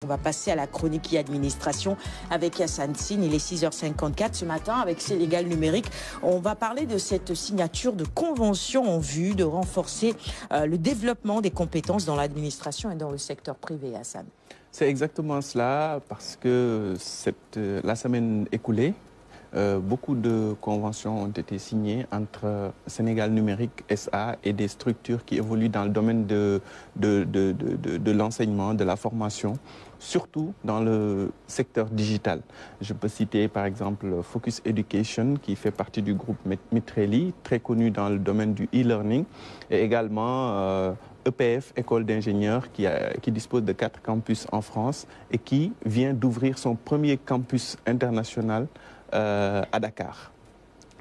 On va passer à la chronique e-administration avec Hassan Sine. Il est 6h54 ce matin avec Sénégal Numérique. On va parler de cette signature de convention en vue de renforcer le développement des compétences dans l'administration et dans le secteur privé, Hassan. C'est exactement cela parce que la semaine écoulée, beaucoup de conventions ont été signées entre Sénégal Numérique SA et des structures qui évoluent dans le domaine de l'enseignement, de la formation, surtout dans le secteur digital. Je peux citer par exemple Focus Education qui fait partie du groupe Mitreli, très connu dans le domaine du e-learning, et également EPF, École d'ingénieurs, qui dispose de 4 campus en France et qui vient d'ouvrir son premier campus international à Dakar.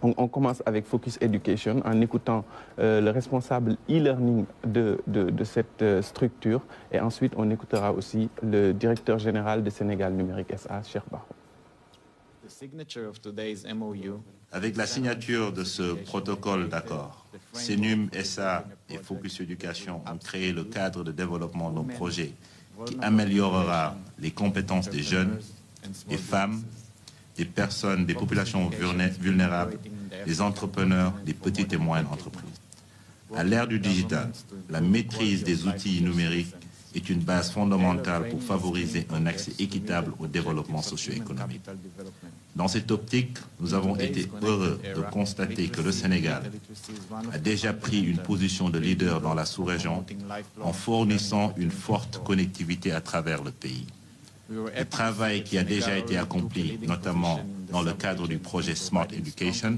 On commence avec Focus Education en écoutant le responsable e-learning de cette structure et ensuite on écoutera aussi le directeur général de Sénégal Numérique SA, Cheikh Barro. Avec la signature de ce protocole d'accord, CNUM SA et Focus Education ont créé le cadre de développement d'un projet qui améliorera les compétences des jeunes, des femmes, des personnes, des populations vulnérables, des entrepreneurs, des petites et moyennes entreprises. À l'ère du digital, la maîtrise des outils numériques est une base fondamentale pour favoriser un accès équitable au développement socio-économique. Dans cette optique, nous avons été heureux de constater que le Sénégal a déjà pris une position de leader dans la sous-région en fournissant une forte connectivité à travers le pays. Le travail qui a déjà été accompli, notamment dans le cadre du projet Smart Education,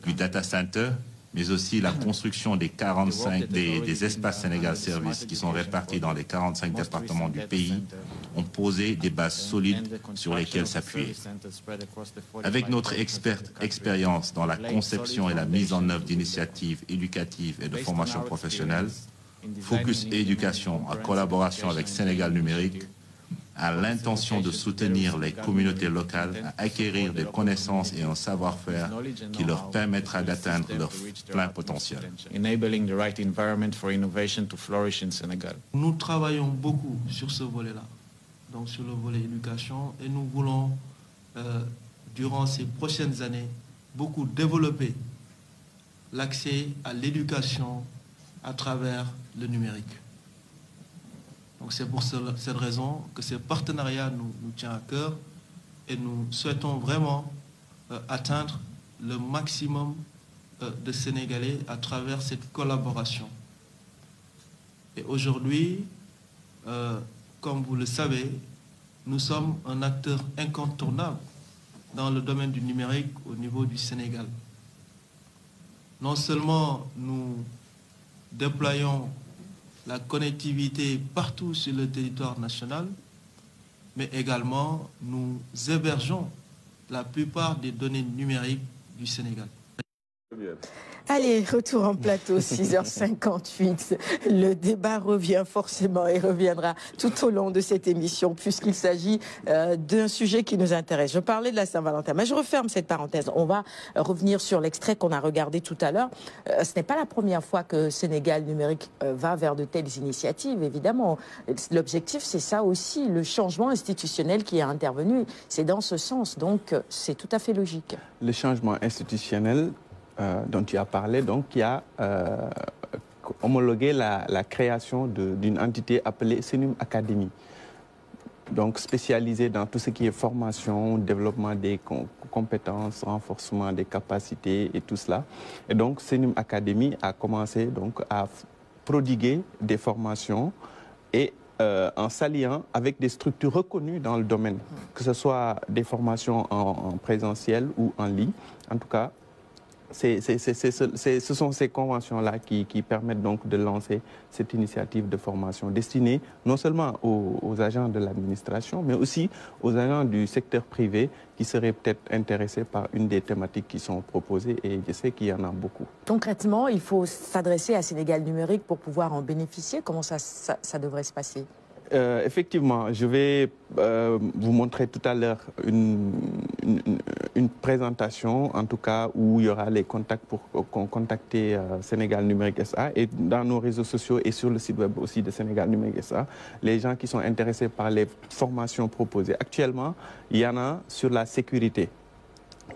du data center, mais aussi la construction des espaces Sénégal Service qui sont répartis dans les 45 départements du pays, ont posé des bases solides sur lesquelles s'appuyer. Avec notre expérience dans la conception et la mise en œuvre d'initiatives éducatives et de formation professionnelle, Focus Education, en collaboration avec Sénégal Numérique, a l'intention de soutenir les communautés locales à acquérir des connaissances et un savoir-faire qui leur permettra d'atteindre leur plein potentiel. Nous travaillons beaucoup sur ce volet-là, donc sur le volet éducation, et nous voulons, durant ces prochaines années, beaucoup développer l'accès à l'éducation à travers le numérique. Donc c'est pour cette raison que ce partenariat nous tient à cœur et nous souhaitons vraiment atteindre le maximum de Sénégalais à travers cette collaboration. Et aujourd'hui, comme vous le savez, nous sommes un acteur incontournable dans le domaine du numérique au niveau du Sénégal. Non seulement nous déployons la connectivité partout sur le territoire national, mais également nous hébergeons la plupart des données numériques du Sénégal. Allez, retour en plateau, 6h58. Le débat revient forcément et reviendra tout au long de cette émission puisqu'il s'agit d'un sujet qui nous intéresse. Je parlais de la Saint-Valentin, mais je referme cette parenthèse. On va revenir sur l'extrait qu'on a regardé tout à l'heure. Ce n'est pas la première fois que Sénégal Numérique va vers de telles initiatives, évidemment. L'objectif, c'est ça aussi, le changement institutionnel qui est intervenu. C'est dans ce sens, donc c'est tout à fait logique. Le changement institutionnel dont tu as parlé, donc, qui a homologué la création d'une entité appelée CNUM Academy, donc spécialisée dans tout ce qui est formation, développement des compétences, renforcement des capacités et tout cela. Et donc, CNUM Academy a commencé donc à prodiguer des formations et en s'alliant avec des structures reconnues dans le domaine, que ce soit des formations en présentiel ou en ligne. En tout cas, ce sont ces conventions-là qui permettent donc de lancer cette initiative de formation destinée non seulement aux agents de l'administration, mais aussi aux agents du secteur privé qui seraient peut-être intéressés par une des thématiques qui sont proposées, et je sais qu'il y en a beaucoup. Concrètement, il faut s'adresser à Sénégal Numérique pour pouvoir en bénéficier. Comment ça devrait se passer ? Effectivement, je vais vous montrer tout à l'heure une présentation, en tout cas, où il y aura les contacts pour contacter Sénégal Numérique SA, et dans nos réseaux sociaux et sur le site web aussi de Sénégal Numérique SA, les gens qui sont intéressés par les formations proposées. Actuellement, il y en a sur la sécurité.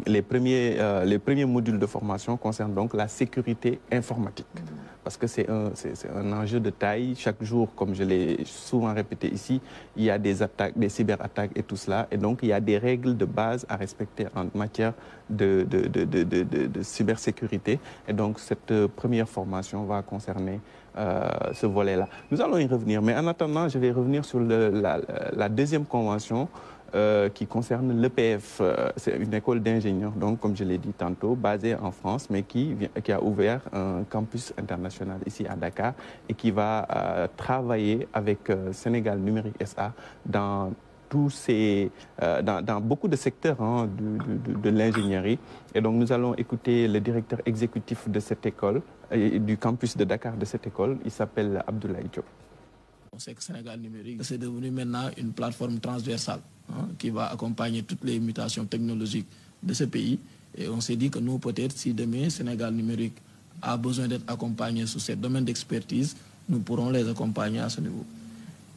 Les premiers modules de formation concernent donc la sécurité informatique. Parce que c'est un enjeu de taille. Chaque jour, comme je l'ai souvent répété ici, il y a des attaques, des cyberattaques et tout cela. Et donc, il y a des règles de base à respecter en matière de cybersécurité. Et donc, cette première formation va concerner ce volet-là. Nous allons y revenir. Mais en attendant, je vais revenir sur la deuxième convention qui concerne l'EPF. C'est une école d'ingénieurs, donc comme je l'ai dit tantôt, basée en France, mais qui a ouvert un campus international ici à Dakar et qui va travailler avec Sénégal Numérique SA dans dans beaucoup de secteurs de l'ingénierie. Et donc nous allons écouter le directeur exécutif de cette école, du campus de Dakar de cette école. Il s'appelle Abdoulaye Diop. On sait que Sénégal Numérique, c'est devenu maintenant une plateforme transversale qui va accompagner toutes les mutations technologiques de ce pays. Et on s'est dit que nous, peut-être, si demain Sénégal Numérique a besoin d'être accompagné sur ces domaines d'expertise, nous pourrons les accompagner à ce niveau.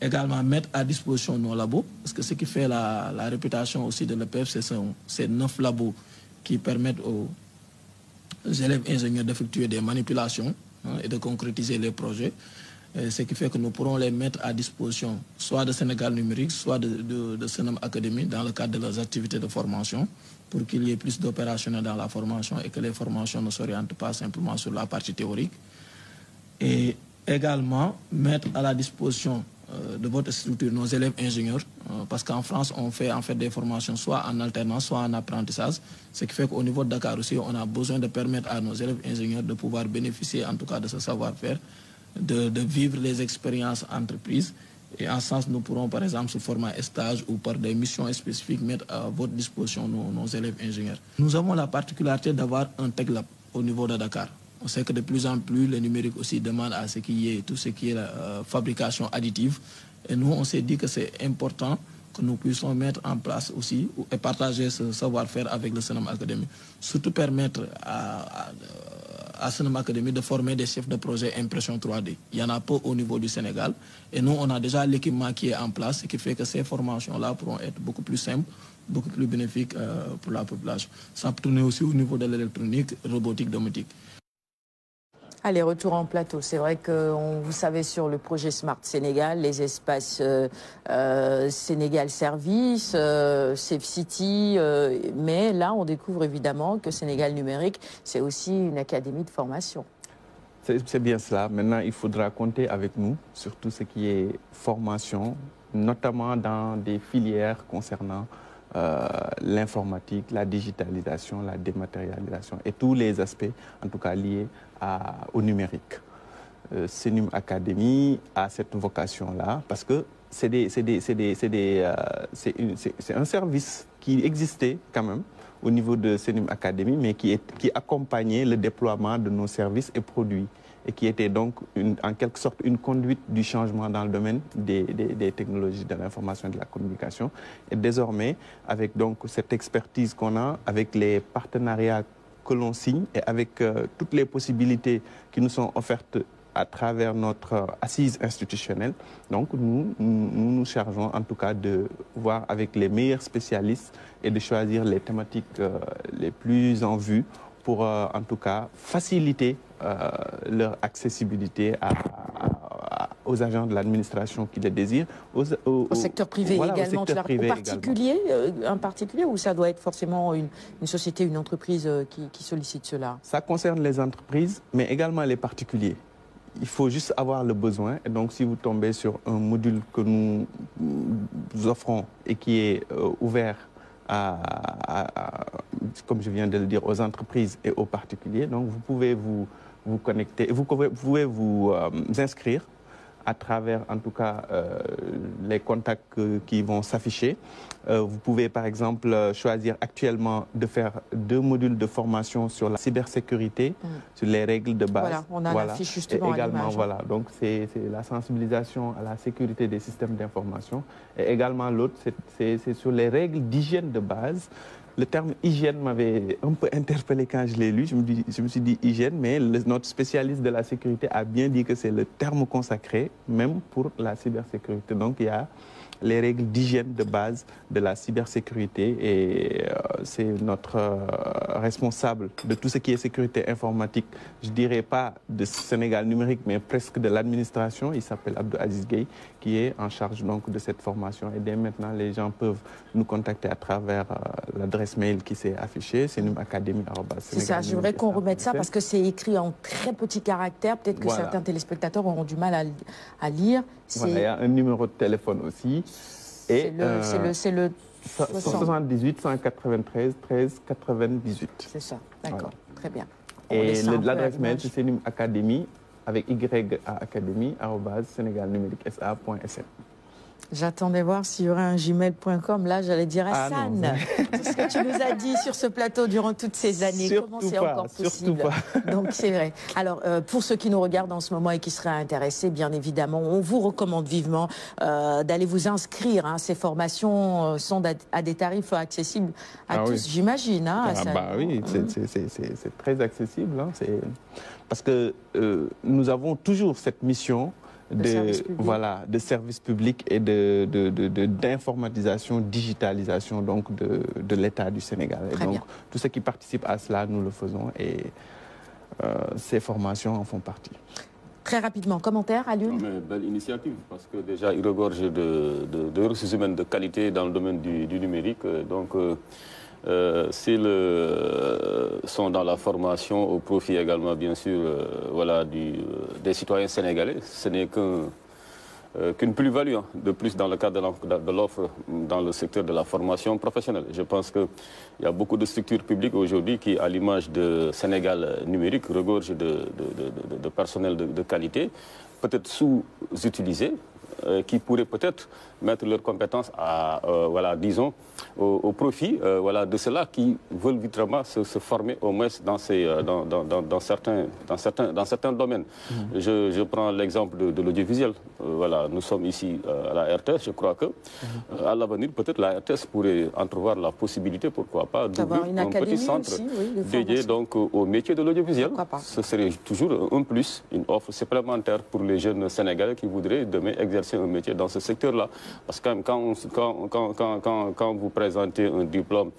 Également, mettre à disposition nos labos, parce que ce qui fait la réputation aussi de l'EPF, c'est ces 9 labos qui permettent aux élèves ingénieurs d'effectuer des manipulations et de concrétiser les projets. Ce qui fait que nous pourrons les mettre à disposition soit de Sénégal Numérique, soit de Senam Academy dans le cadre de leurs activités de formation pour qu'il y ait plus d'opérationnels dans la formation et que les formations ne s'orientent pas simplement sur la partie théorique. Et également mettre à la disposition de votre structure nos élèves ingénieurs parce qu'en France, on fait en fait des formations soit en alternance, soit en apprentissage. Ce qui fait qu'au niveau de Dakar aussi, on a besoin de permettre à nos élèves ingénieurs de pouvoir bénéficier en tout cas de ce savoir-faire, de vivre les expériences entreprises. Et en ce sens, nous pourrons, par exemple, sous format stage ou par des missions spécifiques, mettre à votre disposition nos élèves ingénieurs. Nous avons la particularité d'avoir un Tech Lab au niveau de Dakar. On sait que de plus en plus, le numérique aussi demande à ce qu'il y ait tout ce qui est la fabrication additive. Et nous, on s'est dit que c'est important que nous puissions mettre en place aussi et partager ce savoir-faire avec le Senam Academy. Surtout permettre à Senam Academy de former des chefs de projet impression 3D. Il y en a peu au niveau du Sénégal. Et nous, on a déjà l'équipement qui est en place, ce qui fait que ces formations-là pourront être beaucoup plus simples, beaucoup plus bénéfiques pour la population. Ça peut tourner aussi au niveau de l'électronique, robotique, domotique. Allez, retour en plateau. C'est vrai que vous savez sur le projet Smart Sénégal, les espaces Sénégal Service, Safe City, mais là on découvre évidemment que Sénégal Numérique, c'est aussi une académie de formation. C'est bien cela. Maintenant, il faudra compter avec nous sur tout ce qui est formation, notamment dans des filières concernant l'informatique, la digitalisation, la dématérialisation et tous les aspects, en tout cas liés au numérique. Senum Academy a cette vocation-là parce que c'est un service qui existait quand même au niveau de Senum Academy, mais qui accompagnait le déploiement de nos services et produits et qui était donc en quelque sorte une conduite du changement dans le domaine des technologies de l'information et de la communication. Et désormais, avec donc cette expertise qu'on a, avec les partenariats que l'on signe et avec toutes les possibilités qui nous sont offertes à travers notre assise institutionnelle, donc nous chargeons en tout cas de voir avec les meilleurs spécialistes et de choisir les thématiques les plus en vue pour en tout cas faciliter leur accessibilité aux agents de l'administration qui les désirent. Au secteur privé voilà, également, au secteur privé un particulier ou ça doit être forcément une société, une entreprise qui sollicite cela? Ça concerne les entreprises, mais également les particuliers. Il faut juste avoir le besoin. Et donc, si vous tombez sur un module que nous offrons et qui est ouvert comme je viens de le dire, aux entreprises et aux particuliers, donc vous pouvez vous connecter, vous pouvez vous inscrire à travers, en tout cas, les contacts qui vont s'afficher. Vous pouvez, par exemple, choisir actuellement de faire 2 modules de formation sur la cybersécurité, sur les règles de base. Voilà, on en affiche justement et également, à l'image. voilà, donc c'est la sensibilisation à la sécurité des systèmes d'information. Et également, l'autre, c'est sur les règles d'hygiène de base. Le terme hygiène m'avait un peu interpellé quand je l'ai lu. Je me suis dit hygiène, mais notre spécialiste de la sécurité a bien dit que c'est le terme consacré, même pour la cybersécurité. Donc, il y a les règles d'hygiène de base de la cybersécurité et c'est notre responsable de tout ce qui est sécurité informatique, je ne dirais pas de Sénégal numérique, mais presque de l'administration. Il s'appelle Abdou Aziz Gueye, qui est en charge donc de cette formation. Et dès maintenant, les gens peuvent nous contacter à travers l'adresse mail qui s'est affichée, senumacademy@senegal. C'est ça, je voudrais qu'on remette ça parce que c'est écrit en très petits caractères. Peut-être que certains téléspectateurs auront du mal à lire. Voilà, il y a un numéro de téléphone aussi. C'est le 78 193 13 98. C'est ça, d'accord, voilà. Très bien. Et l'adresse mail, c'est senumacademy avec y@senegalnumeriquesa.sn. J'attendais voir s'il y aurait un gmail.com. Là, j'allais dire Hassan. C'est ce que tu nous as dit sur ce plateau durant toutes ces années. Comment c'est encore possible? Donc, c'est vrai. Alors, pour ceux qui nous regardent en ce moment et qui seraient intéressés, bien évidemment, on vous recommande vivement d'aller vous inscrire. Hein. Ces formations sont à des tarifs accessibles à tous, j'imagine. Hein, oui, c'est très accessible. Hein. Parce que nous avons toujours cette mission de service public et d'informatisation, digitalisation donc de l'État du Sénégal. Et donc, tout ce qui participe à cela, nous le faisons et ces formations en font partie. Très rapidement, commentaire, Alioune? Belle initiative, parce que déjà, il regorge de ressources humaines de qualité dans le domaine du numérique. Donc, s'ils sont dans la formation au profit également, bien sûr, des citoyens sénégalais, ce n'est qu'une plus-value de plus dans le cadre de l'offre dans le secteur de la formation professionnelle. Je pense qu'il y a beaucoup de structures publiques aujourd'hui qui, à l'image de Sénégal numérique, regorgent de personnel de qualité, peut-être sous-utilisés, qui pourraient peut-être mettre leurs compétences à, disons, au profit de ceux-là qui veulent vraiment se former au moins dans certains domaines. Je prends l'exemple de l'audiovisuel. Nous sommes ici à la RTS. Je crois que à l'avenir, peut-être la RTS pourrait entrevoir la possibilité, pourquoi pas, d'ouvrir un petit centre dédié donc au métier de l'audiovisuel. Ce serait toujours un plus, une offre supplémentaire pour les jeunes Sénégalais qui voudraient demain exercer un métier dans ce secteur-là. Parce que quand vous présentez un diplôme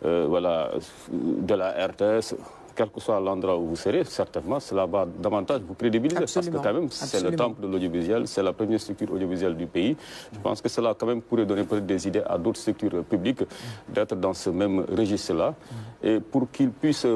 de la RTS, quel que soit l'endroit où vous serez, certainement, cela va davantage vous crédibiliser. Absolument. Parce que quand même, c'est le temple de l'audiovisuel, c'est la première structure audiovisuelle du pays. Je pense que cela quand même pourrait donner peut-être des idées à d'autres structures publiques d'être dans ce même registre-là. Et pour qu'elles puissent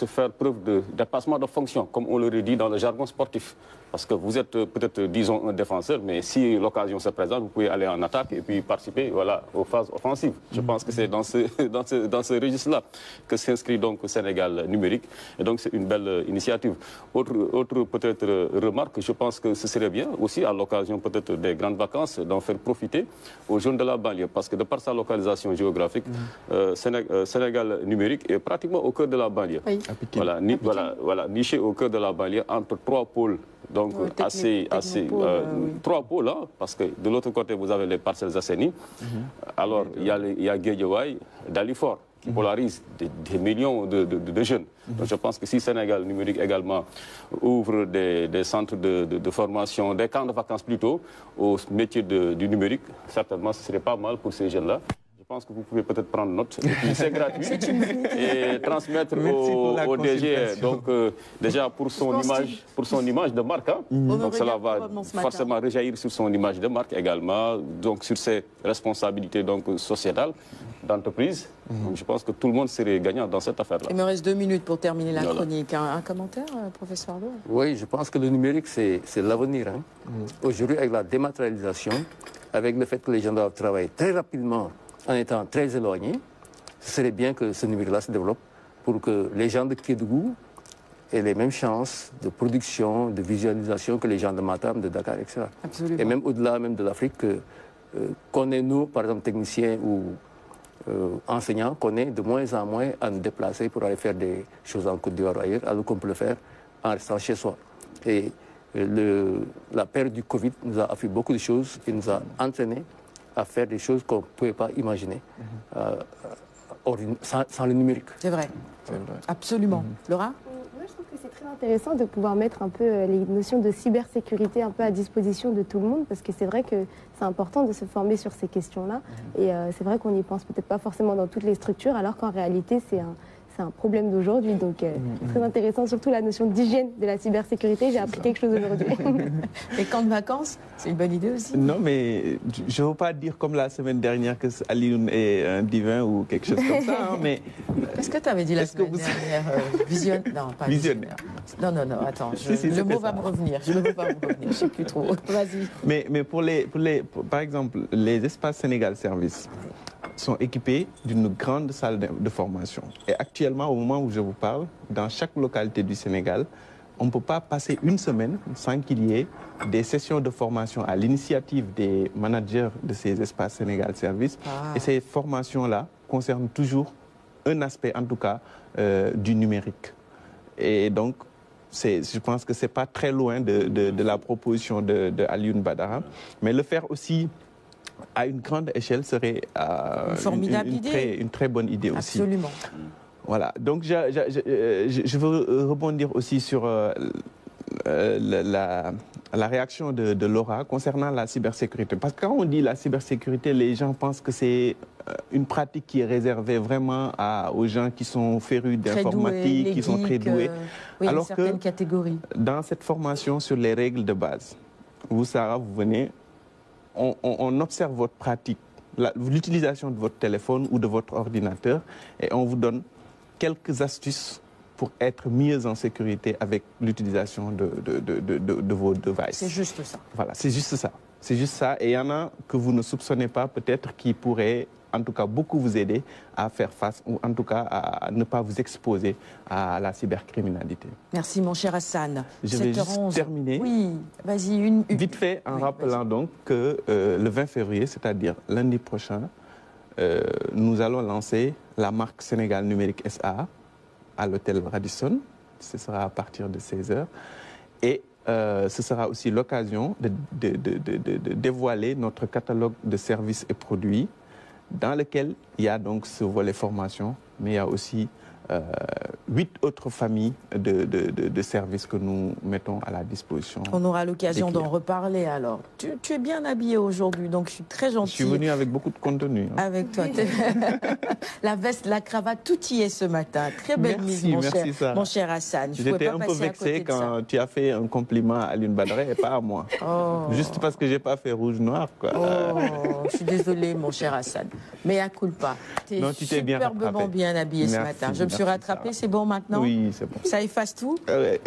faire preuve de dépassement de fonction, comme on l'aurait dit dans le jargon sportif. Parce que vous êtes peut-être, disons, un défenseur, mais si l'occasion se présente, vous pouvez aller en attaque et puis participer aux phases offensives. Je pense que c'est dans ce registre-là que s'inscrit donc le Sénégal numérique. Et donc c'est une belle initiative. Autre peut-être remarque, je pense que ce serait bien aussi à l'occasion peut-être des grandes vacances d'en faire profiter aux jeunes de la banlieue. Parce que de par sa localisation géographique, Sénégal numérique est pratiquement au cœur de la banlieue. Oui. Niché au cœur de la banlieue entre 3 pôles. Donc, trois pôles, hein, parce que de l'autre côté, vous avez les Parcelles Assainies. Alors, il y a Guédiawaye, Dalifort, qui polarise des millions de jeunes. Donc, je pense que si Sénégal numérique également ouvre des centres de formation, des camps de vacances plutôt, au métier du numérique, certainement, ce serait pas mal pour ces jeunes-là. Je pense que vous pouvez peut-être prendre note, c'est gratuit, et transmettre au DG, donc déjà pour son image de marque, hein. Donc cela va forcément rejaillir sur son image de marque également, donc sur ses responsabilités donc sociétales d'entreprise. Donc je pense que tout le monde serait gagnant dans cette affaire-là. Il me reste 2 minutes pour terminer la chronique. Un commentaire, professeur Ardo? Oui, je pense que le numérique, c'est l'avenir. Hein. Aujourd'hui, avec la dématérialisation, avec le fait que les gens doivent travailler très rapidement, en étant très éloignés, ce serait bien que ce numérique-là se développe pour que les gens de Kédougou ait les mêmes chances de production, de visualisation que les gens de Matam, de Dakar, etc. Absolument. Et même au-delà même de l'Afrique, qu'on est nous, par exemple, techniciens ou enseignants, qu'on est de moins en moins à nous déplacer pour aller faire des choses en Côte d'Ivoire ou ailleurs, alors qu'on peut le faire en restant chez soi. Et la période du Covid nous a appris beaucoup de choses, qui nous a entraînés à faire des choses qu'on ne pouvait pas imaginer sans le numérique. C'est vrai. Absolument. Laura? Moi, je trouve que c'est très intéressant de pouvoir mettre un peu les notions de cybersécurité un peu à disposition de tout le monde, parce que c'est vrai que c'est important de se former sur ces questions-là. Et c'est vrai qu'on n'y pense peut-être pas forcément dans toutes les structures, alors qu'en réalité, c'est un problème d'aujourd'hui. Donc, c'est très intéressant, surtout la notion d'hygiène de la cybersécurité. J'ai appris quelque chose aujourd'hui. Les camps de vacances, c'est une bonne idée aussi. Non, mais je ne veux pas dire comme la semaine dernière que Alioune est un divin ou quelque chose comme ça, hein, mais... Qu'est-ce que tu avais dit la semaine dernière Non, pas visionnaire. Non, attends, le mot va me revenir. Je ne veux pas me revenir, je ne sais plus trop. Vas-y. Mais par exemple, les espaces Sénégal Service sont équipés d'une grande salle de formation. Et actuellement, au moment où je vous parle, dans chaque localité du Sénégal, on ne peut pas passer une semaine sans qu'il y ait des sessions de formation à l'initiative des managers de ces espaces Sénégal Service. Et ces formations-là concernent toujours un aspect, en tout cas, du numérique. Et donc, je pense que ce n'est pas très loin de la proposition de Alioune Badara. Mais le faire aussi à une grande échelle serait une formidable idée. Une très bonne idée aussi. Absolument. Voilà. Donc, je veux rebondir aussi sur la réaction de Laura concernant la cybersécurité. Parce que quand on dit la cybersécurité, les gens pensent que c'est une pratique qui est réservée vraiment aux gens qui sont férus d'informatique, qui sont très doués. Oui, alors une certaine catégorie. Dans cette formation sur les règles de base, vous, Sarah, vous venez... On observe votre pratique, l'utilisation de votre téléphone ou de votre ordinateur, et on vous donne quelques astuces pour être mieux en sécurité avec l'utilisation de vos devices. C'est juste ça. Voilà, c'est juste ça. C'est juste ça. Et il y en a que vous ne soupçonnez pas, peut-être, qui pourraient, en tout cas, beaucoup vous aider à faire face, ou en tout cas, à ne pas vous exposer à la cybercriminalité. Merci, mon cher Hassan. Je vais juste terminer. Oui, vas-y, vite fait, en rappelant donc que le 20 février, c'est-à-dire lundi prochain, nous allons lancer la marque Sénégal Numérique SA à l'hôtel Radisson. Ce sera à partir de 16h. Et ce sera aussi l'occasion de dévoiler notre catalogue de services et produits dans lequel il y a donc ce volet formation, mais il y a aussi 8 autres familles de services que nous mettons à la disposition. On aura l'occasion d'en reparler alors. Tu es bien habillé aujourd'hui, donc je suis très gentille. Je suis venu avec beaucoup de contenu. Hein. Avec toi. La veste, la cravate, tout y est ce matin. Très belle mise, mon cher Hassan. J'étais un peu vexé quand tu as fait un compliment à Alioune Badara et pas à moi. Juste parce que je n'ai pas fait rouge-noir. Je suis désolée, mon cher Hassan. Mais à culpa. Tu es superbement bien habillé ce matin. Je me suis rattrapée, c'est bon maintenant? Oui, c'est bon. Ça efface tout? Ouais.